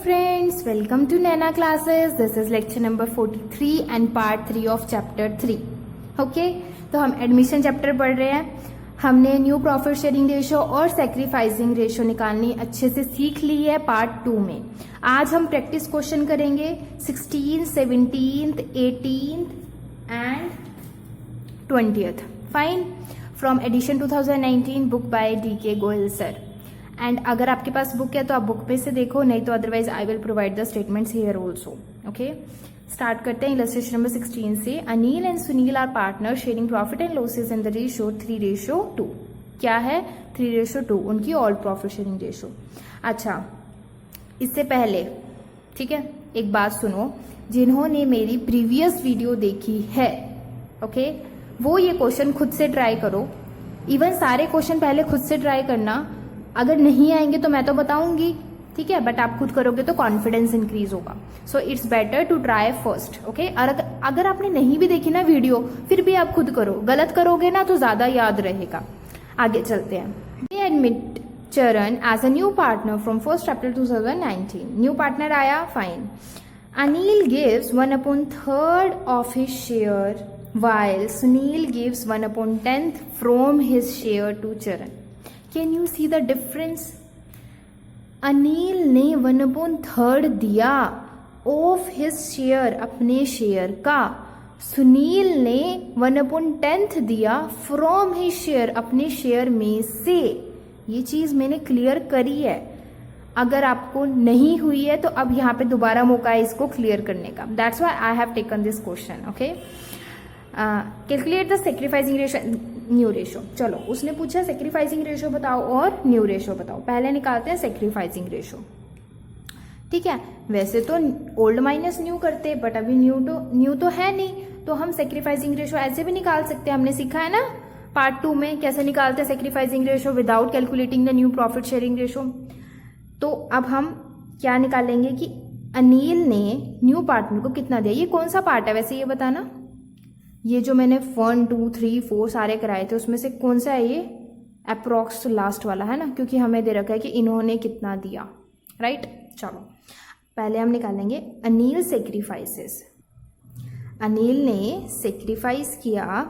friends, welcome to Nana classes. This is lecture number 43 and part 3 of chapter 3. Okay, तो हम admission chapter पढ़ रहे हैं. हमने न्यू प्रॉफिट शेयरिंग रेशो और सेक्रीफाइसिंग रेशो निकालनी अच्छे से सीख ली है पार्ट 2 में. आज हम प्रैक्टिस क्वेश्चन करेंगे 16th, 17th, 18th and 20th. Fine. From edition 2019 book by DK Goyal sir. And अगर आपके पास बुक है तो आप बुक पे से देखो, नहीं तो otherwise I will provide the statements here also. Okay, start करते हैं इलस्ट्रेशन नंबर 16 से. Anil and Sunil are partner sharing profit and losses in the ratio 3:2. क्या है 3:2? उनकी ऑल प्रॉफिट शेयरिंग रेशो. अच्छा, इससे पहले ठीक है एक बात सुनो. जिन्होंने मेरी प्रीवियस वीडियो देखी है ओके, वो ये क्वेश्चन खुद से ट्राई करो. इवन सारे क्वेश्चन पहले खुद से ट्राई करना. अगर नहीं आएंगे तो मैं तो बताऊंगी, ठीक है, बट आप खुद करोगे तो कॉन्फिडेंस इंक्रीज होगा. So it's better to try first. Okay, और अगर आपने नहीं भी देखी ना वीडियो, फिर भी आप खुद करो. गलत करोगे ना तो ज्यादा याद रहेगा. आगे चलते हैं. They admit Charan as a new partner from 1 April 2019. New partner आया, fine. Anil gives 1/3 of his share while Sunil gives 1/10 from his share to Charan. Can you see the difference? Anil ने 1/3 दिया ऑफ हिज शेयर, अपने share का. सुनील ने 1/10 दिया from his share, अपने share में से. ये चीज मैंने क्लियर करी है. अगर आपको नहीं हुई है तो अब यहाँ पे दोबारा मौका है इसको क्लियर करने का. That's why I have taken this question. Okay, calculate the sacrificing ratio new ratio. चलो, उसने पूछा सेक्रीफाइसिंग रेशो बताओ और न्यू रेशो बताओ. पहले निकालते हैं सेक्रीफाइसिंग रेशो. ठीक है, वैसे तो ओल्ड माइनस न्यू करते, बट अभी न्यू तो है नहीं, तो हम सेक्रीफाइसिंग रेशो ऐसे भी निकाल सकते हैं. हमने सीखा है ना पार्ट 2 में कैसे निकालते हैं sacrificing ratio without calculating the new profit sharing ratio. तो अब हम क्या निकालेंगे कि अनिल ने न्यू पार्टनर को कितना दिया. ये कौन सा पार्ट है वैसे, ये बताना. ये जो मैंने 1, 2, 3, 4 सारे कराए थे उसमें से कौन सा है ये? अप्रोक्स लास्ट वाला है ना, क्योंकि हमें दे रखा है कि इन्होंने कितना दिया. राइट. चलो, पहले हम निकालेंगे अनिल सेक्रीफाइसेस. अनिल ने सेक्रीफाइस किया.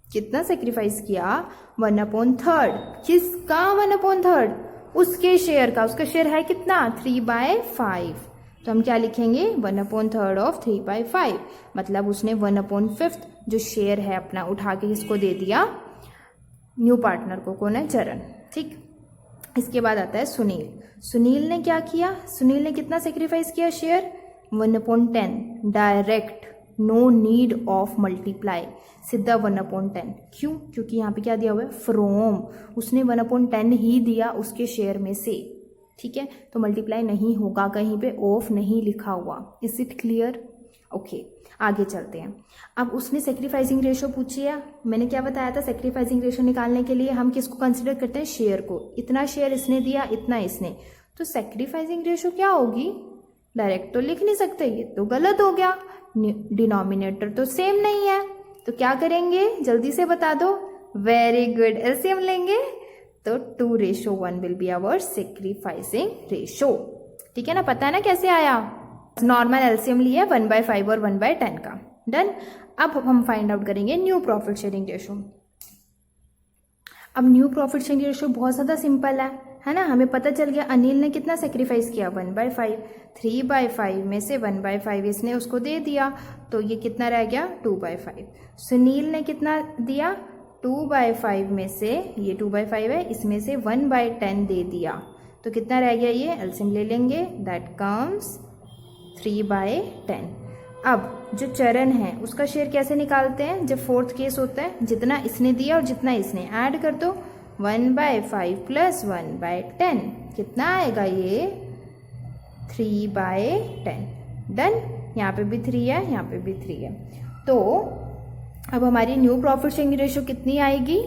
कितना सेक्रीफाइस किया? 1/3. किसका 1/3? उसके शेयर का. उसका शेयर है कितना? 3/5. तो हम क्या लिखेंगे? 1/3 ऑफ 3/5. मतलब उसने 1/5 जो शेयर है अपना उठा के इसको दे दिया न्यू पार्टनर को. कौन है? चरण. ठीक. इसके बाद आता है सुनील. सुनील ने क्या किया? सुनील ने कितना सेक्रीफाइस किया share? 1/10 direct, no need of multiply, सीधा 1/10. क्यों? क्योंकि यहाँ पे क्या दिया हुआ है? फ्रॉम. उसने 1/10 ही दिया उसके शेयर में से. ठीक है, तो मल्टीप्लाई नहीं होगा, कहीं पे ऑफ नहीं लिखा हुआ. Is it clear? ओके, आगे चलते हैं. अब उसने सेक्रीफाइसिंग रेशो पूछी है. मैंने क्या बताया था? सेक्रीफाइसिंग रेशो निकालने के लिए हम किसको कंसिडर करते हैं? शेयर को. इतना शेयर इसने दिया, इतना इसने. तो सेक्रीफाइसिंग रेशो क्या होगी? डायरेक्ट तो लिख नहीं सकते, ये तो गलत हो गया. डिनोमिनेटर तो सेम नहीं है, तो क्या करेंगे? जल्दी से बता दो. वेरी गुड, एलसीएम लेंगे. तो 2:1 will be our sacrificing ratio. ठीक है ना, पता है ना कैसे आया? नॉर्मल एलसीएम लिया 1/5 और 1/10 का. डन. अब हम फाइंड आउट करेंगे न्यू प्रॉफिट शेयरिंग रेशो. अब न्यू प्रॉफिट शेयरिंग रेशो बहुत ज्यादा सिंपल है ना. हमें पता चल गया अनिल ने कितना सेक्रीफाइस किया? 1/5. 3/5 में से 1/5 इसने उसको दे दिया, तो ये कितना रह गया? 2/5. सुनील ने कितना दिया? 2/5 में से, ये 2/5 है, इसमें से 1/10 दे दिया, तो कितना रह गया? ये एलसीएम ले लेंगे. That comes 3/10. अब जो चरण है उसका शेयर कैसे निकालते हैं? जब फोर्थ केस होता है, जितना इसने दिया और जितना इसने ऐड कर दो. 1/5 प्लस 1/10 कितना आएगा? ये 3/10. डन. यहाँ पे भी 3 है, यहाँ पे भी 3 है. तो अब हमारी न्यू प्रॉफिट शेयरिंग रेशो कितनी आएगी?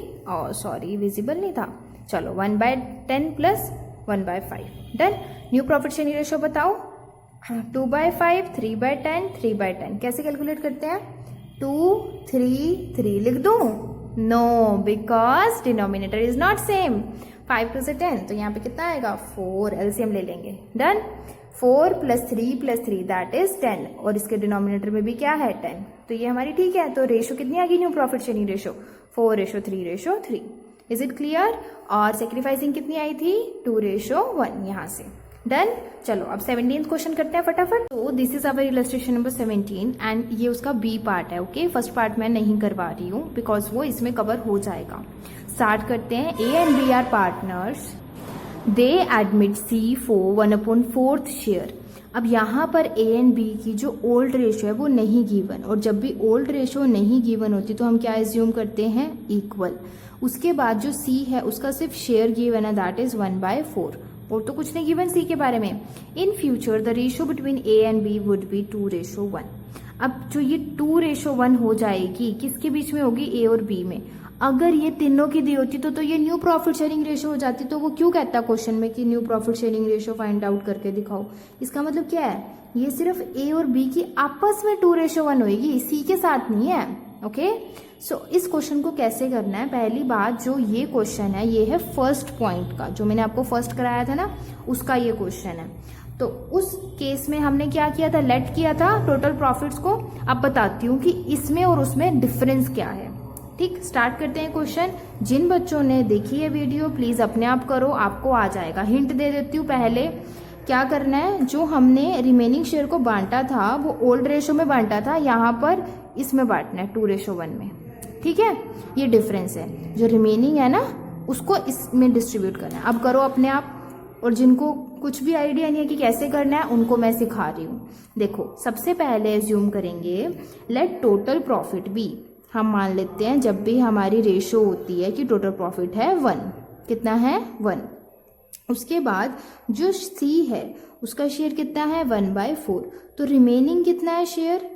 सॉरी, विजिबल नहीं था. चलो, 1/10 plus 1/5. Done. New profit sharing ratio बताओ. 2/5, 3/10, 3/10. कैसे कैलकुलेट करते हैं? 2, 3, 3 लिख दूं? No, because denominator is not same. 5 2 से 10, तो यहाँ पे कितना आएगा? 4. एलसीएम ले लेंगे. डन. 4 + 3 + 3 दैट इज 10 और इसके डिनोमिनेटर में भी क्या है 10, तो ये हमारी ठीक है। तो रेशो कितनी आ गई new profit sharing ratio 4:3:3। Is it clear? और सेक्रीफाइसिंग कितनी आई थी 2:1 यहाँ से। डन। चलो अब 17th क्वेश्चन करते हैं फटाफट। तो this is our illustration number 17 and ये उसका बी पार्ट है। ओके, फर्स्ट पार्ट मैं नहीं करवा रही हूँ बिकॉज वो इसमें कवर हो जाएगा। स्टार्ट करते हैं। A and B are partners, they admit C for 1/4 share. अब यहाँ पर ए एंड बी की जो ओल्ड रेशो है वो नहीं गिवन, और जब भी ओल्ड रेशो नहीं गिवन होती तो हम क्या एज्यूम करते हैं इक्वल। उसके बाद जो सी है उसका सिर्फ शेयर गिवन है दैट इज 1/4 और तो कुछ नहीं गिवन सी के बारे में। In future the ratio between A and B would be 2:1। अब जो ये 2:1 हो जाएगी किसके बीच में होगी ए और बी में। अगर ये तीनों की दी होती तो ये न्यू प्रॉफिट शेयरिंग रेशो हो जाती। तो वो क्यों कहता क्वेश्चन में कि new profit sharing ratio find out करके दिखाओ। इसका मतलब क्या है, ये सिर्फ ए और बी की आपस में 2:1 होगी, सी के साथ नहीं है। ओके, सो इस क्वेश्चन को कैसे करना है, पहली बात जो ये क्वेश्चन है ये है फर्स्ट पॉइंट का, जो मैंने आपको फर्स्ट कराया था ना उसका ये क्वेश्चन है। तो उस केस में हमने क्या किया था, लेट किया था टोटल प्रॉफिट्स को। अब बताती हूँ कि इसमें और उसमें डिफरेंस क्या है। ठीक, स्टार्ट करते हैं क्वेश्चन। जिन बच्चों ने देखी है वीडियो प्लीज अपने आप करो, आपको आ जाएगा। हिंट दे देती हूँ पहले क्या करना है। जो हमने रिमेनिंग शेयर को बांटा था वो ओल्ड रेशो में बांटा था, यहाँ पर इसमें बांटना है 2:1 में। ठीक है, ये डिफरेंस है। जो रिमेनिंग है ना उसको इसमें डिस्ट्रीब्यूट करना है। अब करो अपने आप, और जिनको कुछ भी आइडिया नहीं है कि कैसे करना है उनको मैं सिखा रही हूँ। देखो सबसे पहले एज्यूम करेंगे लेट टोटल प्रॉफिट बी। हम मान लेते हैं जब भी हमारी रेशो होती है कि टोटल प्रॉफिट है 1, कितना है 1। उसके बाद जो सी है उसका शेयर कितना है 1/4, तो रिमेनिंग कितना है शेयर,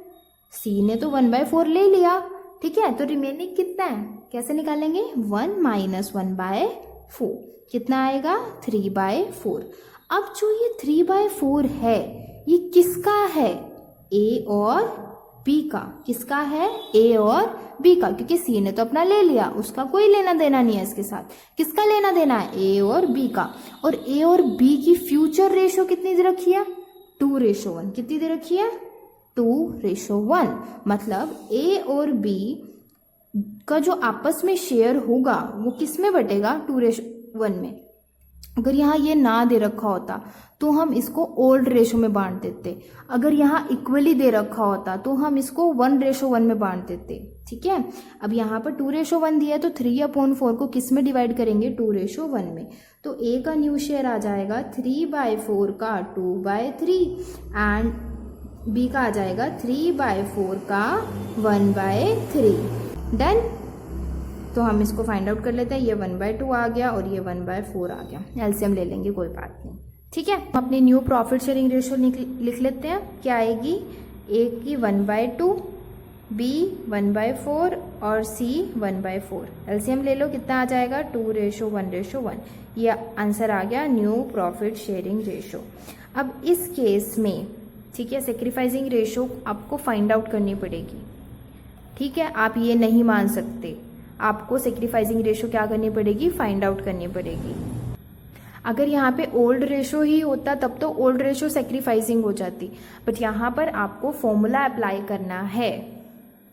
सी ने तो 1/4 ले लिया। ठीक है, तो रिमेनिंग कितना है कैसे निकालेंगे, 1 - 1/4 कितना आएगा 3/4। अब जो ये 3/4 है ये किसका है, ए और बी का। किसका है, ए और बी का, क्योंकि सी ने तो अपना ले लिया, उसका कोई लेना देना नहीं है इसके साथ। किसका लेना देना है, ए और बी का। और ए और बी की फ्यूचर रेशो कितनी दे रखी है 2:1। कितनी दे रखी है 2:1। मतलब ए और बी का जो आपस में शेयर होगा वो किस में बटेगा 2:1 में। अगर यहाँ ये ना दे रखा होता तो हम इसको ओल्ड रेशो में बांट देते। अगर यहाँ इक्वली दे रखा होता तो हम इसको 1:1 में बांट देते। ठीक है, अब यहाँ पर 2:1 दिया है तो 3/4 को किस में डिवाइड करेंगे 2:1 में। तो ए का न्यू शेयर आ जाएगा 3/4 का 2/3 एंड बी का आ जाएगा 3/4 का 1/3। डन। तो हम इसको फाइंड आउट कर लेते हैं। ये 1/2 आ गया और ये 1/4 आ गया। एलसीएम ले लेंगे, कोई बात नहीं। ठीक है, हम अपनी न्यू प्रॉफिट शेयरिंग रेशो लिख लेते हैं। क्या आएगी, ए की 1/2, बी 1/4 और सी 1/4। एलसीएम ले लो, कितना आ जाएगा 2:1:1। ये आंसर आ गया न्यू प्रॉफिट शेयरिंग रेशो। अब इस केस में ठीक है सेक्रीफाइसिंग रेशो आपको फाइंड आउट करनी पड़ेगी। ठीक है, आप ये नहीं मान सकते, आपको सेक्रीफाइसिंग रेशो क्या करनी पड़ेगी, फाइंड आउट करनी पड़ेगी। अगर यहाँ पे ओल्ड रेशो ही होता तब तो ओल्ड रेशो सेक्रीफाइसिंग हो जाती, बट यहाँ पर आपको फॉर्मूला अप्लाई करना है।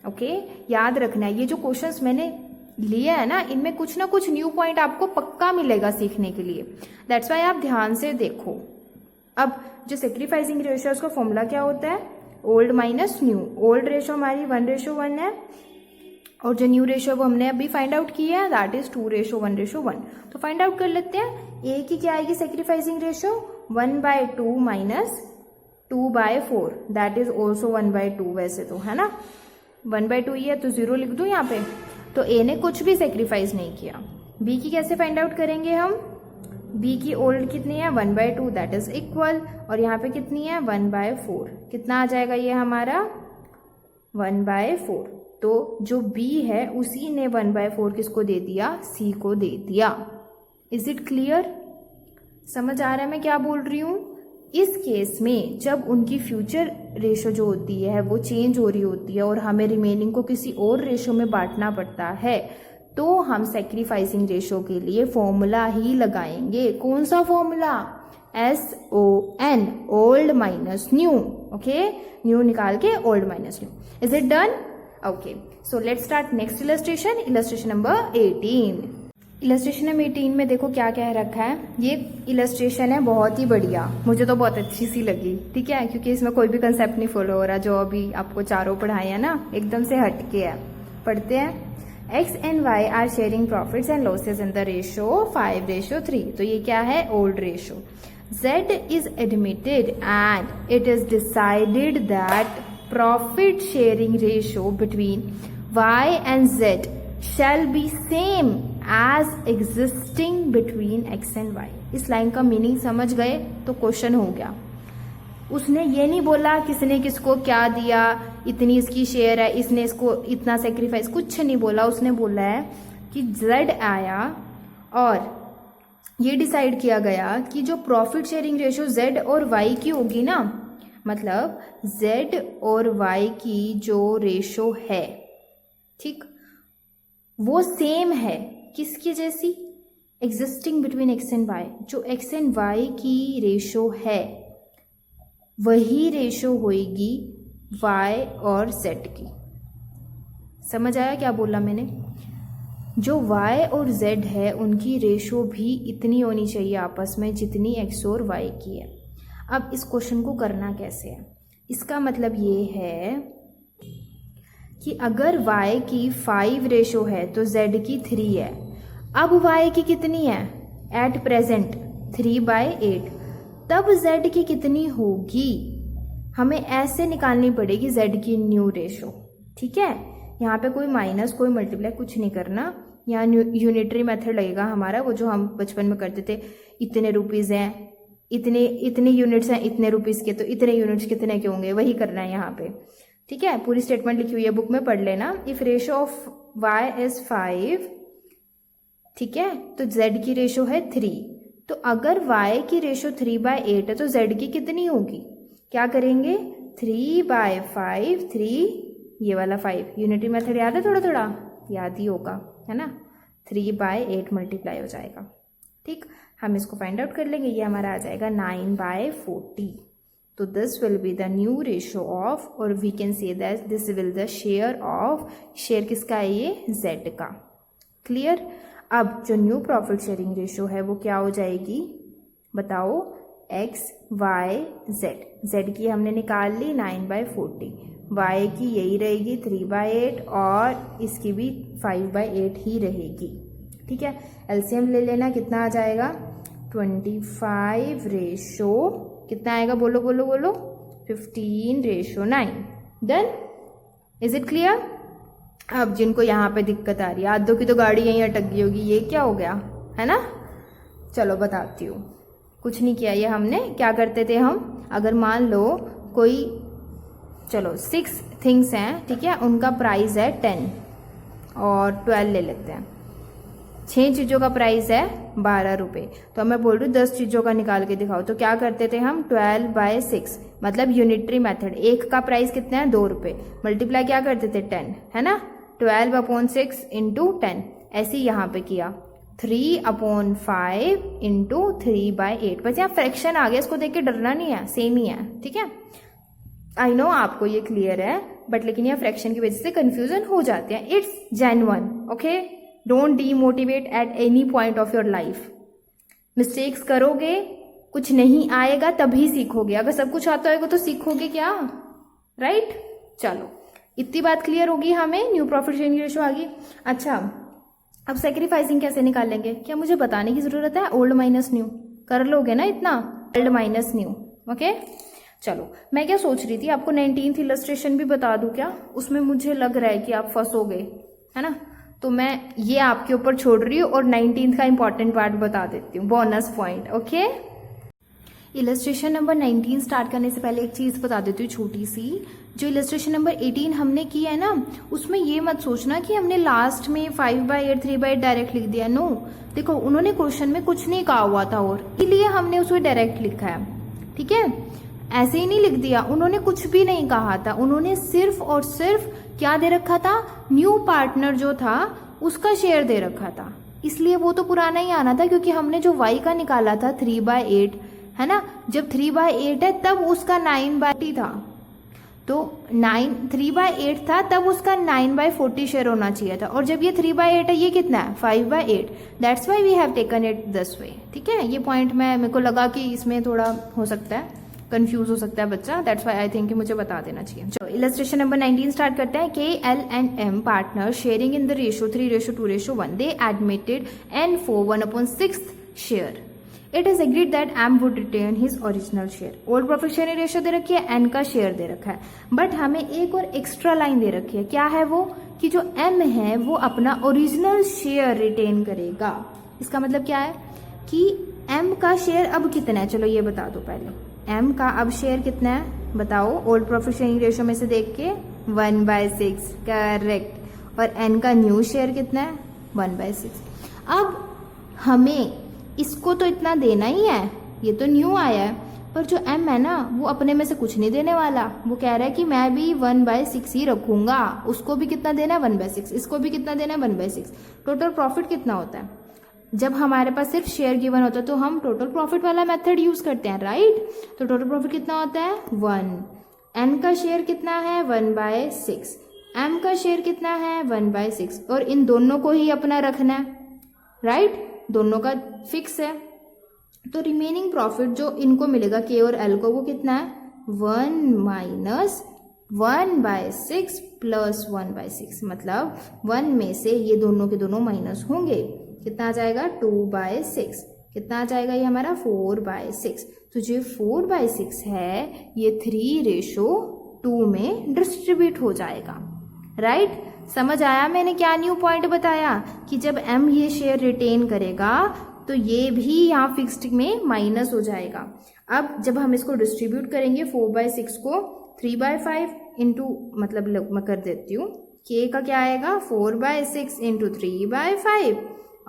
ओके, याद रखना है ये जो क्वेश्चंस मैंने लिए है ना इनमें कुछ ना कुछ न्यू पॉइंट आपको पक्का मिलेगा सीखने के लिए। दैट्स वाई आप ध्यान से देखो। अब जो सेक्रीफाइसिंग रेशो है उसका फॉर्मूला क्या होता है, old minus new. Old ratio हमारी 1:1 है और जो न्यू रेशो वो हमने अभी फाइंड आउट किया है दैट इज 2:1:1। तो फाइंड आउट कर लेते हैं। ए की क्या आएगी sacrificing ratio 1/2 minus 2/4 that is also 1/2। वैसे तो है ना 1/2 ही है तो 0 लिख दूं यहाँ पे। तो ए ने कुछ भी सेक्रीफाइस नहीं किया। बी की कैसे फाइंड आउट करेंगे हम, बी की ओल्ड कितनी है 1/2 दैट इज इक्वल, और यहाँ पे कितनी है 1/4। कितना आ जाएगा ये हमारा 1/4। तो जो बी है उसी ने 1/4 किसको दे दिया, सी को दे दिया। इज इट क्लियर, समझ आ रहा है मैं क्या बोल रही हूँ। इस केस में जब उनकी फ्यूचर रेशो जो होती है वो चेंज हो रही होती है और हमें रिमेनिंग को किसी और रेशो में बांटना पड़ता है तो हम सेक्रीफाइसिंग रेशो के लिए फॉर्मूला ही लगाएंगे। कौन सा formula, SON, old minus new. Okay, new निकाल के old minus new. Is it done? Okay, so let's start next illustration. Illustration number 18. Illustration number 18 में देखो क्या कह रखा है. ये इलस्ट्रेशन है बहुत ही बढ़िया, मुझे तो बहुत अच्छी सी लगी. ठीक है, क्योंकि इसमें कोई भी कंसेप्ट नहीं फॉलो हो रहा जो अभी आपको चारों पढ़ाए हैं ना, एकदम से हटके है. पढ़ते हैं. X and Y are sharing profits and losses in the ratio 5:3. तो ये क्या है? Old ratio. Z is admitted and it is decided that profit sharing ratio between Y and Z shall be same as existing between X and Y. इस line का meaning समझ गए तो question हो गया. उसने ये नहीं बोला किसने किसको क्या दिया, इतनी इसकी शेयर है, इसने इसको इतना सेक्रीफाइस, कुछ नहीं बोला. उसने बोला है कि Z आया और ये डिसाइड किया गया कि जो प्रॉफिट शेयरिंग रेशो Z और Y की होगी ना, मतलब Z और Y की जो रेशो है, ठीक, वो सेम है. किसकी जैसी? Existing between X and Y. जो X एंड Y की रेशो है वही रेशो होएगी Y और Z की. समझ आया क्या बोला मैंने? जो Y और Z है उनकी रेशो भी इतनी होनी चाहिए आपस में जितनी X और Y की है. अब इस क्वेश्चन को करना कैसे है? इसका मतलब ये है कि अगर Y की 5 रेशो है तो Z की 3 है. अब Y की कितनी है? At present 3/8. तब Z की कितनी होगी? हमें ऐसे निकालनी पड़ेगी Z की न्यू रेशो. ठीक है, यहाँ पे कोई माइनस कोई मल्टीप्लाई कुछ नहीं करना. यहाँ यूनिटरी मेथड लगेगा हमारा, वो जो हम बचपन में करते थे. इतने रुपीज हैं, इतने यूनिट्स हैं इतने रुपीज के, तो इतने यूनिट्स कितने के होंगे, वही करना है यहाँ पे. ठीक है, पूरी स्टेटमेंट लिखी हुई है, बुक में पढ़ लेना. If ratio of Y is 5, ठीक है, तो Z की रेशो है 3. तो अगर Y की रेशो 3/8 है तो Z की कितनी होगी? क्या करेंगे? 3/5, 3 ये वाला 5. यूनिटी मेथड याद है? थोड़ा थोड़ा याद ही होगा, है ना. 3/8 मल्टीप्लाई हो जाएगा. ठीक, हम इसको फाइंड आउट कर लेंगे. ये हमारा आ जाएगा 9/40. तो this will be the new ratio of, और we can say that this will the share of. Share किसका है? ये Z का. क्लियर? अब जो न्यू प्रॉफिट शेयरिंग रेशो है वो क्या हो जाएगी? बताओ. X Y Z. Z की हमने निकाल ली 9/40. Y की यही रहेगी 3/8 और इसकी भी 5/8 ही रहेगी. ठीक है, एलसीएम ले लेना. कितना आ जाएगा? 25 रेशो कितना आएगा? बोलो बोलो बोलो. 15:9. डन? Is it clear? अब जिनको यहाँ पे दिक्कत आ रही है, आधों की तो गाड़ी यहीं अटक गई होगी, ये क्या हो गया, है ना. चलो बताती हूँ. कुछ नहीं किया ये हमने. क्या करते थे हम? अगर मान लो कोई, चलो 6 थिंग्स हैं, ठीक है, उनका प्राइस है 10 और 12 ले लेते हैं. 6 चीज़ों का प्राइस है 12 रुपये. तो मैं बोल रही हूँ 10 चीज़ों का निकाल के दिखाओ. तो क्या करते थे हम? 12/6, मतलब यूनिटरी मेथड. एक का प्राइस कितना है? 2 रुपये. मल्टीप्लाई क्या करते थे? 10, है ना. 12/6 इंटू 10. ऐसे ही यहाँ पे किया. 3/5 इंटू 3/8. बस यहाँ फ्रैक्शन आ गया, इसको देख के डरना नहीं है, सेम ही है. ठीक है, आई नो आपको ये क्लियर है, बट लेकिन यहाँ फ्रैक्शन की वजह से कंफ्यूजन हो जाते हैं. It's genuine. Okay, don't demotivate at any point of your life. Mistakes करोगे, कुछ नहीं आएगा तभी सीखोगे. अगर सब कुछ आता होगा तो सीखोगे क्या? राइट? चलो, इतनी बात क्लियर होगी हमें. न्यू प्रॉफिट शेयरिंग रेशो आ गई. अच्छा, अब सेक्रीफाइसिंग कैसे निकालेंगे? क्या मुझे बताने की जरूरत है? ओल्ड माइनस न्यू कर लोगे ना इतना. Old minus new. ओके, चलो. मैं क्या सोच रही थी, आपको 19th इलस्ट्रेशन भी बता दूं क्या? उसमें मुझे लग रहा है कि आप फंसोगे, है ना. तो मैं ये आपके ऊपर छोड़ रही हूँ और 19th का इंपॉर्टेंट पार्ट बता देती हूँ, bonus point. Okay, illustration number 19 start करने से पहले एक चीज बता देती हूँ छोटी सी. जो इलस्ट्रेशन नंबर 18 हमने की है ना, उसमें ये मत सोचना कि हमने लास्ट में 5/8 3/8 डायरेक्ट लिख दिया. नो, देखो उन्होंने क्वेश्चन में कुछ नहीं कहा हुआ था और इसलिए हमने उसमें डायरेक्ट लिखा है. ठीक है, ऐसे ही नहीं लिख दिया. उन्होंने कुछ भी नहीं कहा था. उन्होंने सिर्फ और सिर्फ क्या दे रखा था? न्यू पार्टनर जो था उसका शेयर दे रखा था. इसलिए वो तो पुराना ही आना था, क्योंकि हमने जो Y का निकाला था 3/8, है ना। जब 3/8 है तब उसका 9/40 था, तो 3/8 था तब उसका 9/40 शेयर होना चाहिए था, और जब ये 3/8 है ये कितना है 5/8, that's why we have taken it this way. ठीक है, ये पॉइंट मेरे को लगा कि इसमें थोड़ा हो सकता है कंफ्यूज हो सकता है बच्चा, दैट्स वाई आई थिंक मुझे बता देना चाहिए। चलो इलस्ट्रेशन नंबर 19 स्टार्ट करते हैं। K L and M partner sharing in the ratio 3:2:1 they admitted N for 1/6 share. It is agreed that M would retain his original share. Old profit sharing ratio दे रखी है, N का share दे रखा है, but हमें एक और extra line दे रखी है। क्या है वो कि जो एम है वो अपना ओरिजिनल शेयर रिटेन करेगा। इसका मतलब क्या है कि एम का शेयर अब कितना है, चलो ये बता दो पहले। एम का अब शेयर कितना है बताओ, ओल्ड प्रॉफिट शेयरिंग रेशियो में से देख के 1/6, करेक्ट। और एन का न्यू शेयर कितना है 1/6। अब हमें इसको तो इतना देना ही है, ये तो न्यू आया है, पर जो एम है ना वो अपने में से कुछ नहीं देने वाला। वो कह रहा है कि मैं भी 1/6 ही रखूंगा, उसको भी कितना देना है 1/6, इसको भी कितना देना है 1/6। टोटल प्रॉफिट कितना होता है, जब हमारे पास सिर्फ शेयर गिवन होता है तो हम टोटल प्रॉफिट वाला मेथड यूज करते हैं, राइट। तो टोटल प्रॉफिट कितना होता है 1। एन का शेयर कितना है 1/6, एम का शेयर कितना है 1/6, और इन दोनों को ही अपना रखना है, राइट, दोनों का फिक्स है। तो रिमेनिंग प्रॉफिट जो इनको मिलेगा के और एल को, वो कितना है 1 - 1/6 + 1/6, मतलब 1 में से ये दोनों के दोनों माइनस होंगे, कितना आ जाएगा 2/6, कितना आ जाएगा ये हमारा 4/6। तो जो 4/6 है ये 3:2 में डिस्ट्रीब्यूट हो जाएगा, राइट। समझ आया मैंने क्या न्यू पॉइंट बताया कि जब एम ये शेयर रिटेन करेगा तो ये भी यहाँ फिक्स्ड में माइनस हो जाएगा। अब जब हम इसको डिस्ट्रीब्यूट करेंगे 4/6 को 3/5 इंटू, मतलब मैं कर देती हूँ, के का क्या आएगा 4/6 इंटू 3/5,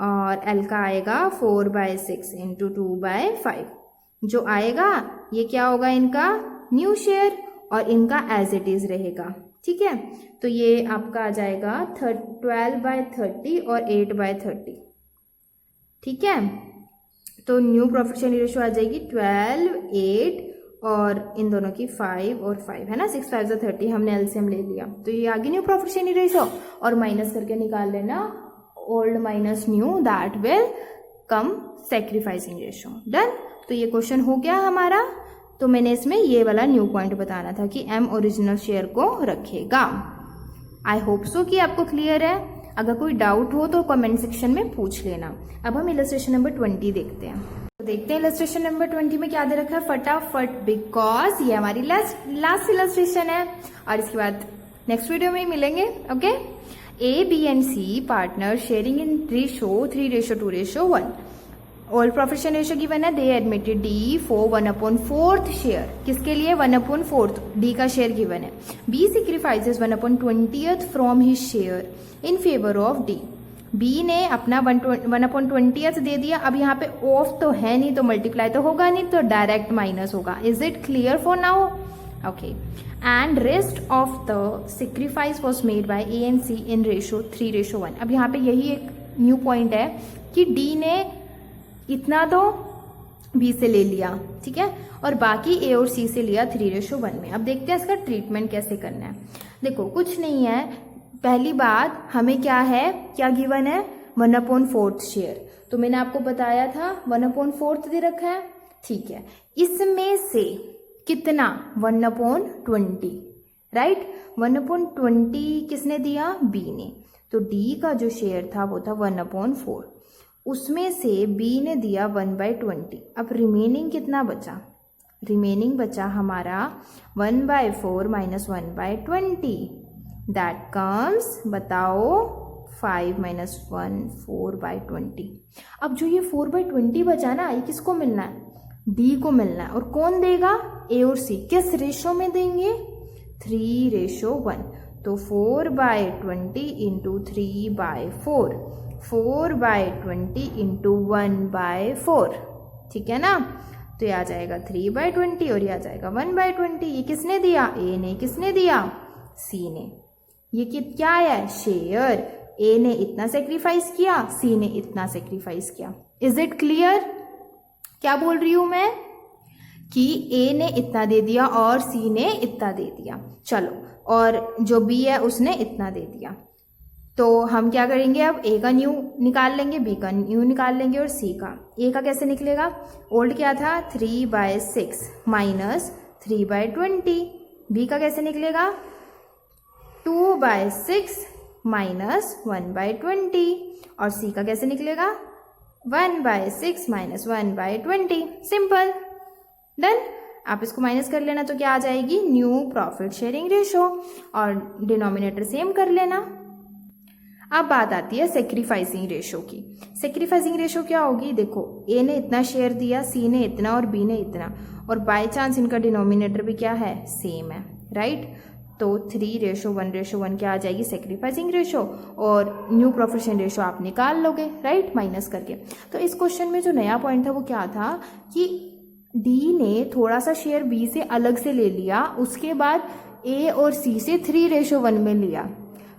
और एल का आएगा 4/6 इंटू 2/5। जो आएगा ये क्या होगा इनका न्यू शेयर, और इनका एज इट इज रहेगा, ठीक है। तो ये आपका आ जाएगा 12/30 और 8/30, ठीक है। तो न्यू प्रॉफिट शेयरिंग रेशियो आ जाएगी 12, 8 और इन दोनों की 5 और 5 है ना, 6 5 30, हमने एलसीएम ले लिया। तो ये आ गई न्यू प्रॉफिट शेयरिंग रेशियो, और माइनस करके निकाल लेना old minus new, that will come sacrificing ratio. Done. तो ये क्वेश्चन हो गया हमारा। तो मैंने इसमें ये वाला न्यू पॉइंट बताना था कि एम ओरिजिनल शेयर को रखेगा। आई होप सो कि आपको क्लियर है। अगर कोई डाउट हो तो कमेंट सेक्शन में पूछ लेना। अब हम इलस्ट्रेशन नंबर 20 देखते हैं। तो देखते हैं इलस्ट्रेशन नंबर 20 में क्या दे रखा है फटाफट, बिकॉज ये हमारी लास्ट इलस्ट्रेशन है, और इसके बाद नेक्स्ट वीडियो में मिलेंगे। Okay. A B and C partner sharing in ratio 3:2:1। All profit share ratio given है, they admitted D for 1/4 share. किसके लिए 1/4, डी का शेयर गिवन है। B sacrifices 1/20 from his share in favour of D. B ने अपना 1/20 दे दिया। अब यहाँ पे ऑफ तो है नहीं, तो मल्टीप्लाई तो होगा नहीं, तो डायरेक्ट माइनस होगा। Is it clear for now? Okay. And rest of the sacrifice was made by A and C in ratio 3:1। अब यहाँ पे यही एक न्यू पॉइंट है कि डी ने इतना तो बी से ले लिया, ठीक है, और बाकी ए और सी से लिया 3:1 में। अब देखते हैं इसका ट्रीटमेंट कैसे करना है। देखो कुछ नहीं है, पहली बात हमें क्या है, क्या गिवन है 1/4 शेयर। तो मैंने आपको बताया था 1/4 दे रखा है, ठीक है। इसमें से कितना 1/20, राइट। 1/20 किसने दिया? बी ने। तो डी का जो शेयर था वो था 1/4, उसमें से बी ने दिया 1/20। अब रिमेनिंग कितना बचा? रिमेनिंग बचा हमारा 1/4 - 1/20, दैट कम्स, बताओ 5 - 1 4/20। अब जो ये 4/20 बचा ना, ये किसको मिलना है? डी को मिलना है। और कौन देगा? ए और सी। किस रेशो में देंगे? 3:1। तो 4/20 इंटू 3/4, 4/20 इंटू 1/4, ठीक है ना। तो ये आ जाएगा 3/20 और ये आ जाएगा 1/20। ये किसने दिया? ए ने। किसने दिया? सी ने। ये क्या है? शेयर। ए ने इतना सेक्रीफाइस किया, सी ने इतना सेक्रीफाइस किया। Is it clear? क्या बोल रही हूं मैं? कि ए ने इतना दे दिया और सी ने इतना दे दिया, चलो, और जो बी है उसने इतना दे दिया। तो हम क्या करेंगे, अब ए का न्यू निकाल लेंगे, बी का न्यू निकाल लेंगे और सी का। ए का कैसे निकलेगा, ओल्ड क्या था 3/6 माइनस 3/20। बी का कैसे निकलेगा 2/6 माइनस 1/20। और सी का कैसे निकलेगा 1/6 माइनस 1/20। Simple, done. आप इसको माइनस कर लेना तो क्या आ जाएगी, न्यू प्रॉफिट शेयरिंग रेशो, और डिनोमिनेटर सेम कर लेना। अब बात आती है सेक्रीफाइसिंग रेशो की। सेक्रीफाइसिंग रेशो क्या होगी, देखो ए ने इतना शेयर दिया, सी ने इतना और बी ने इतना, और बाय चांस इनका डिनोमिनेटर भी क्या है, सेम है, राइट। तो 3:1:1 क्या आ जाएगी, सेक्रीफाइसिंग रेशो, और न्यू प्रॉफिट शेयरिंग रेशो आप निकाल लोगे, राइट, माइनस करके। तो इस क्वेश्चन में जो नया पॉइंट था वो क्या था कि डी ने थोड़ा सा शेयर बी से अलग से ले लिया, उसके बाद ए और सी से 3:1 में लिया।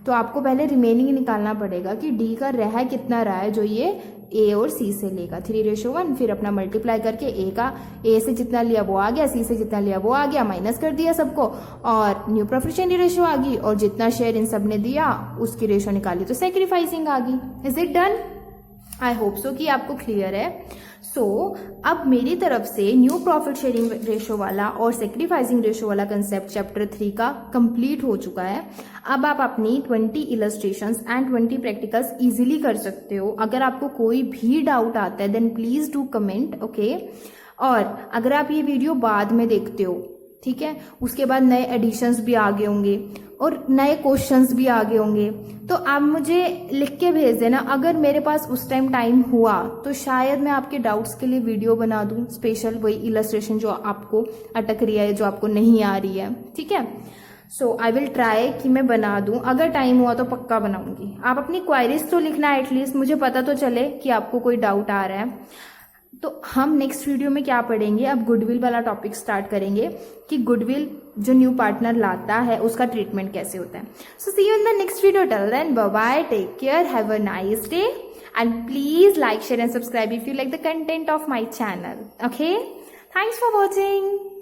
तो आपको पहले रिमेनिंग निकालना पड़ेगा कि डी का रह कितना रहा है जो ये ए और सी से लेगा, 3:1, फिर अपना मल्टीप्लाई करके ए से जितना लिया वो आ गया, सी से जितना लिया वो आ गया, माइनस कर दिया सबको, और न्यू प्रॉफिट शेयरिंग रेशो आ गई, और जितना शेयर इन सब ने दिया उसकी रेशो निकाली तो सेक्रीफाइसिंग आ गई। Is it done? I hope so कि आपको क्लियर है। सो अब मेरी तरफ से न्यू प्रॉफिट शेयरिंग रेशो वाला और सेक्रीफाइसिंग रेशो वाला कंसेप्ट चैप्टर 3 का कंप्लीट हो चुका है। अब आप अपनी 20 इलस्ट्रेशंस एंड 20 प्रैक्टिकल्स इजीली कर सकते हो। अगर आपको कोई भी डाउट आता है then please do comment, okay. और अगर आप ये वीडियो बाद में देखते हो, ठीक है, उसके बाद नए एडिशंस भी आ गए होंगे और नए क्वेश्चंस भी आ गए होंगे, तो आप मुझे लिख के भेज देना। अगर मेरे पास उस टाइम टाइम हुआ तो शायद मैं आपके डाउट्स के लिए वीडियो बना दूं, स्पेशल वही इलस्ट्रेशन जो आपको अटक रही है, जो आपको नहीं आ रही है, ठीक है। सो आई विल ट्राई कि मैं बना दूं, अगर टाइम हुआ तो पक्का बनाऊंगी। आप अपनी क्वायरीज तो लिखना, एटलीस्ट मुझे पता तो चले कि आपको कोई डाउट आ रहा है। तो हम नेक्स्ट वीडियो में क्या पढ़ेंगे, अब गुडविल वाला टॉपिक स्टार्ट करेंगे कि गुडविल जो न्यू पार्टनर लाता है उसका ट्रीटमेंट कैसे होता है। So see you in the next video, till then bye bye, take care, have a nice day, and please like, share and subscribe if you like the content of my channel, okay. Thanks for watching.